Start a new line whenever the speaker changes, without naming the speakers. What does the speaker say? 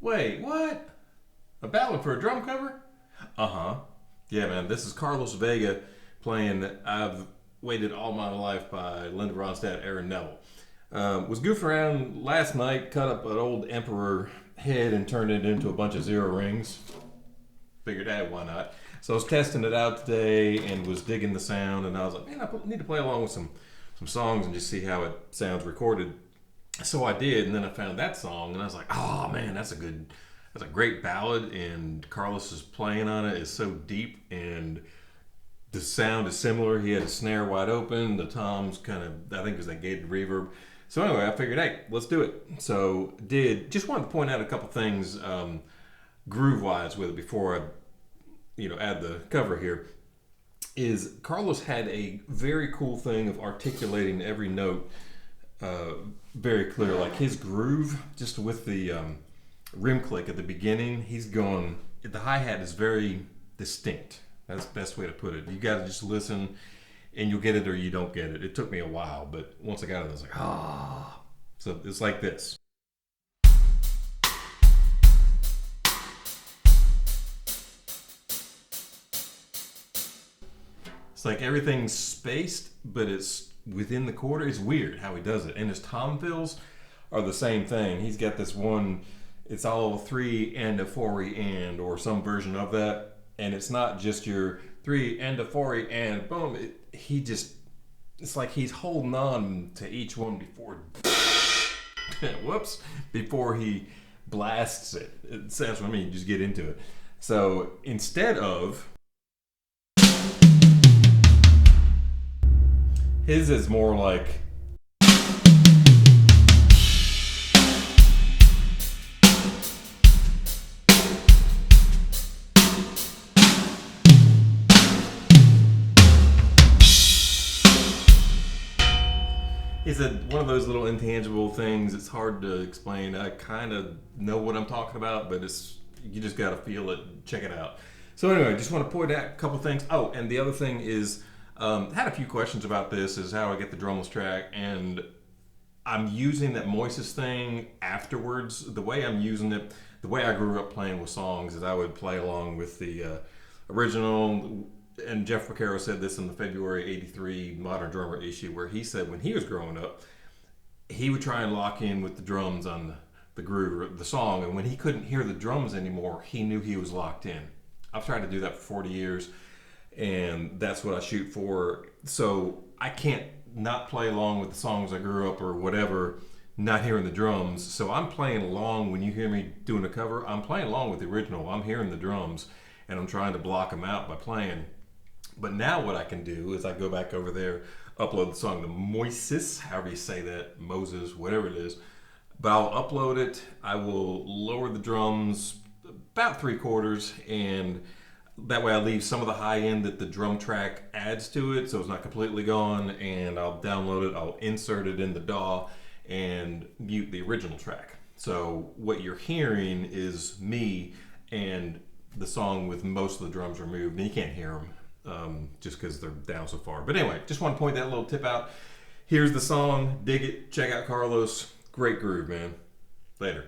Wait, what? A ballad for a drum cover? Uh-huh. Yeah, man, this is Carlos Vega playing I've Waited All My Life by Linda Rondstant, Aaron Neville. Was goofing around last night, cut up an old Emperor head and turned it into a bunch of zero rings. Figured, hey, why not? So I was testing it out today and was digging the sound, and I was like, man, I need to play along with some songs and just see how it sounds recorded. So I did, and then I found that song, and I was like, oh man, that's a great ballad, and Carlos is playing on it is so deep, and the sound is similar. He had a snare wide open, the toms kind of, I think it was that gated reverb. So anyway, I figured, hey, let's do it. So just wanted to point out a couple things groove-wise with it before I, add the cover here. Is Carlos had a very cool thing of articulating every note very clear, like his groove, just with the rim click at the beginning. The hi-hat is very distinct. That's the best way to put it. You got to just listen and you'll get it or you don't get it. It took me a while, but once I got it, I was like, ah. So it's like this. It's like everything's spaced, but it's within the quarter. It's weird how he does it. And his tom fills are the same thing. He's got this one, it's all 3 and a 4 and, or some version of that. And it's not just your 3 and a 4 and boom. It's like he's holding on to each one before, before he blasts it. That's what I mean, just get into it. So instead of, his is more like, it's one of those little intangible things. It's hard to explain. I kind of know what I'm talking about, but you just got to feel it, check it out. So anyway, just want to point out a couple things. Oh, and the other thing is, had a few questions about this, is how I get the drumless track, and I'm using that Moises thing afterwards. The way I'm using it, the way I grew up playing with songs, is I would play along with the original. And Jeff Vaquero said this in the February '83 Modern Drummer issue, where he said when he was growing up, he would try and lock in with the drums on the groove, the song, and when he couldn't hear the drums anymore, he knew he was locked in. I've tried to do that for 40 years, and that's what I shoot for. So I can't not play along with the songs I grew up or whatever, not hearing the drums. So I'm playing along. When you hear me doing a cover, I'm playing along with the original. I'm hearing the drums, and I'm trying to block them out by playing. But now what I can do is I go back over there, upload the song to Moises, however you say that, Moses, whatever it is. But I'll upload it. I will lower the drums about 3/4, and that way I leave some of the high end that the drum track adds to it, so it's not completely gone. And I'll download it. I'll insert it in the DAW and mute the original track. So what you're hearing is me and the song with most of the drums removed, and you can't hear them. Just because they're down so far. But anyway, just want to point that little tip out. Here's the song. Dig it. Check out Carlos. Great groove, man. Later.